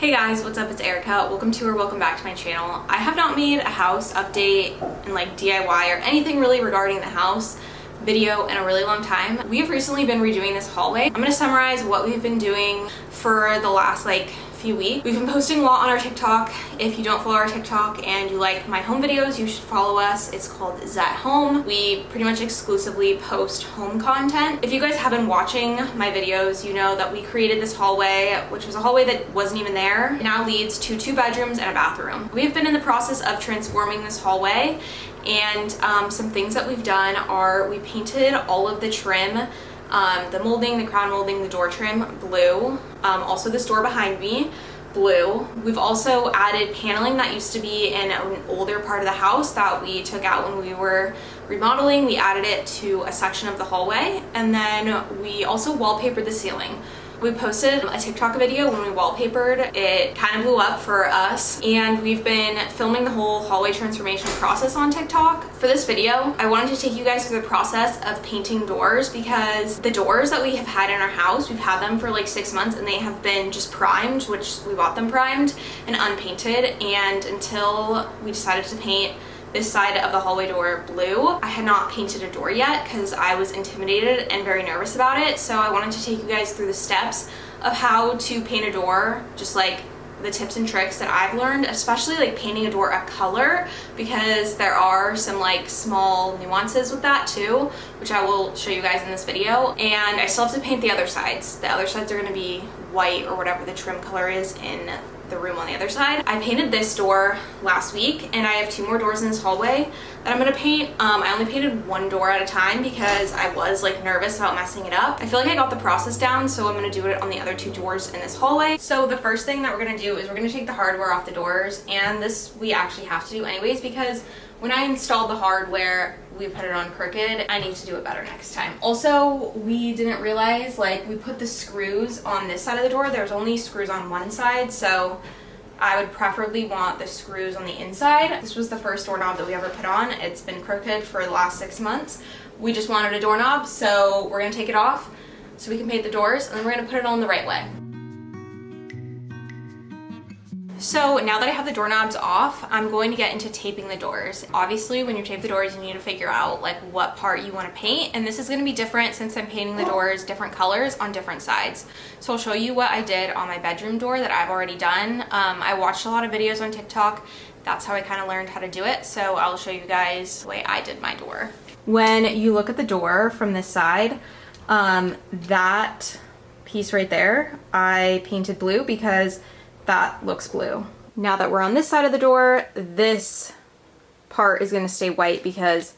Hey guys, what's up? It's Erica. Welcome to or welcome back to my channel. I have not made a house update and like DIY or anything really regarding the house video in a really long time. We have recently been redoing this hallway. I'm going to summarize what we've been doing for the last few weeks. We've been posting a lot on our TikTok. If you don't follow our TikTok and you like my home videos, you should follow us. It's called Zat Home. We pretty much exclusively post home content. If you guys have been watching my videos, you know that we created this hallway, which was a hallway that wasn't even there. It now leads to 2 bedrooms and a bathroom. We've been in the process of transforming this hallway, and some things that we've done are we painted all of the trim, the molding, the crown molding, the door trim blue. Also this door behind me, blue. We've also added paneling that used to be in an older part of the house that we took out when we were remodeling. We added it to a section of the hallway, and then we also wallpapered the ceiling. We posted a TikTok video when we wallpapered. It kind of blew up for us, and we've been filming the whole hallway transformation process on TikTok. For this video, I wanted to take you guys through the process of painting doors, because the doors that we have had in our house, we've had them for like 6 months and they have been just primed, which we bought them primed and unpainted, and until we decided to paint this side of the hallway door blue, I had not painted a door yet because I was intimidated and very nervous about it. So I wanted to take you guys through the steps of how to paint a door, just like the tips and tricks that I've learned, especially like painting a door a color, because there are some like small nuances with that too, which I will show you guys in this video. And I still have to paint the other sides. The other sides are going to be white or whatever the trim color is in the room on the other side. I painted this door last week, and I have 2 more doors in this hallway that I'm gonna paint. I only painted 1 door at a time because I was like nervous about messing it up. I feel like I got the process down, so I'm gonna do it on the other 2 doors in this hallway. So the first thing that we're gonna do is we're gonna take the hardware off the doors, and this we actually have to do anyways because when I installed the hardware, we put it on crooked. I need to do it better next time. Also, we didn't realize, like, we put the screws on this side of the door. There's only screws on one side, so I would preferably want the screws on the inside. This was the first doorknob that we ever put on. It's been crooked for the last 6 months. We just wanted a doorknob, so we're gonna take it off so we can paint the doors, and then we're gonna put it on the right way. So now that I have the doorknobs off, I'm going to get into taping the doors. Obviously, when you tape the doors, you need to figure out like what part you want to paint, and this is going to be different since I'm painting the doors different colors on different sides. So I'll show you what I did on my bedroom door that I've already done. I watched a lot of videos on TikTok. That's how I kind of learned how to do it. So I'll show you guys the way I did my door. When you look at the door from this side, that piece right there, I painted blue because that looks blue. Now that we're on this side of the door, this part is gonna stay white because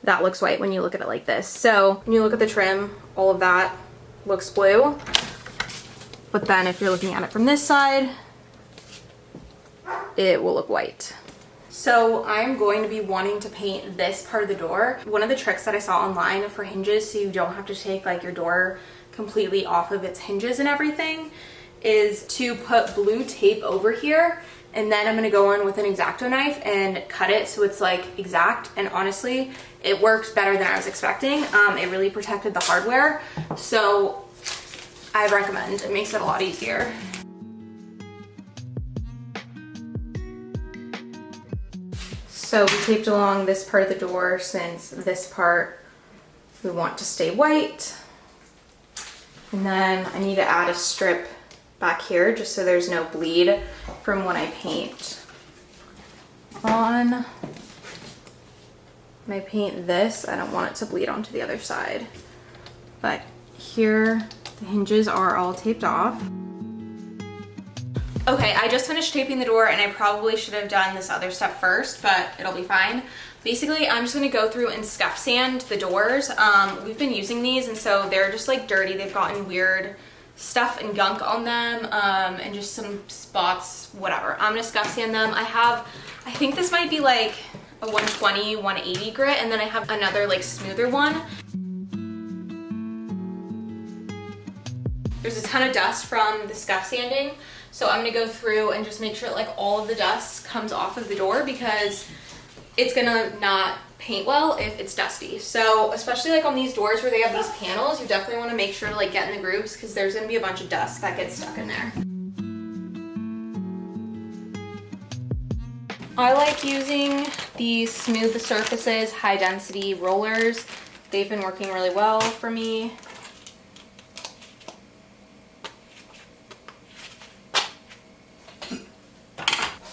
that looks white when you look at it like this. So when you look at the trim, all of that looks blue. But then if you're looking at it from this side, it will look white. So I'm going to be wanting to paint this part of the door. One of the tricks that I saw online for hinges, so you don't have to take like your door completely off of its hinges and everything, is to put blue tape over here, and then I'm gonna go in with an X-Acto knife and cut it so it's like exact, and honestly it works better than I was expecting. It really protected the hardware, so I recommend. It makes it a lot easier. So we taped along this part of the door since this part we want to stay white, and then I need to add a strip back here just so there's no bleed from when I paint on. When I paint this, I don't want it to bleed onto the other side. But here, the hinges are all taped off. Okay, I just finished taping the door, and I probably should have done this other step first, but it'll be fine. Basically, I'm just gonna go through and scuff sand the doors. We've been using these, and so they're just like dirty. They've gotten weird stuff and gunk on them, and just some spots, whatever. I'm gonna scuff sand them. I think this might be like a 120, 180 grit, and then I have another like smoother one. There's a ton of dust from the scuff sanding, so I'm gonna go through and just make sure like all of the dust comes off of the door, because it's gonna not paint well if it's dusty. So especially like on these doors where they have these panels, you definitely want to make sure to like get in the grooves, because there's gonna be a bunch of dust that gets stuck in there. I like using these Smooth Surfaces high density rollers. They've been working really well for me.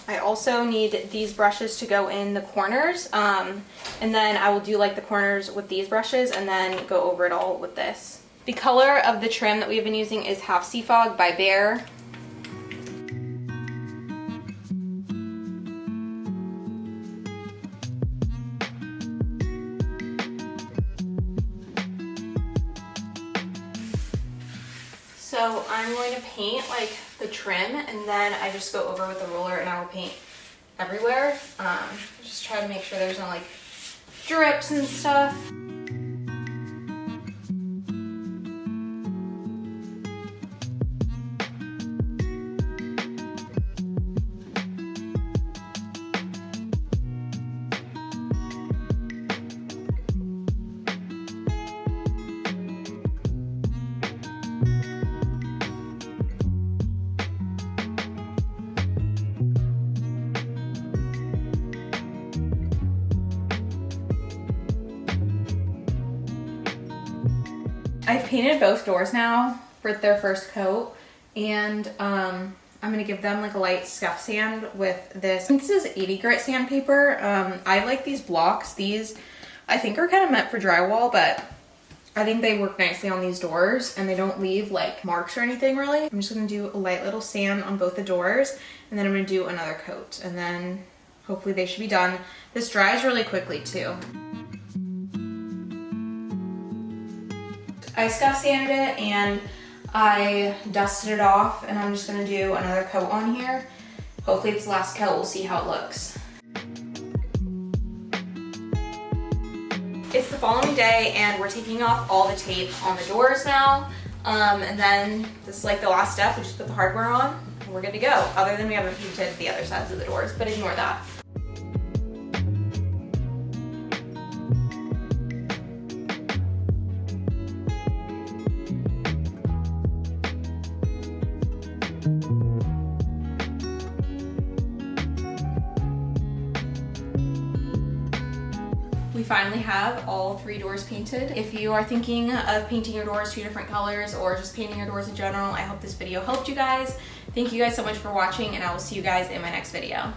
I also need these brushes to go in the corners, and then I will do like the corners with these brushes and then go over it all with this. The color of the trim that we've been using is Half Sea Fog by Behr. So I'm going to paint like the trim, and then I just go over with the roller and I will paint everywhere. Just try to make sure there's no like drips and stuff. I've painted both doors now for their first coat, and I'm gonna give them like a light scuff sand with this. I think this is 80 grit sandpaper. I like these blocks. These I think are kind of meant for drywall, but I think they work nicely on these doors and they don't leave like marks or anything really. I'm just gonna do a light little sand on both the doors, and then I'm gonna do another coat, and then hopefully they should be done. This dries really quickly too. I scuff sanded it and I dusted it off, and I'm just gonna do another coat on here. Hopefully it's the last coat, we'll see how it looks. It's the following day and we're taking off all the tape on the doors now. And then this is like the last step, we just put the hardware on and we're good to go. Other than we haven't painted the other sides of the doors, but ignore that. We finally have all 3 doors painted. If you are thinking of painting your doors 2 different colors or just painting your doors in general, I hope this video helped you guys. Thank you guys so much for watching, and I will see you guys in my next video.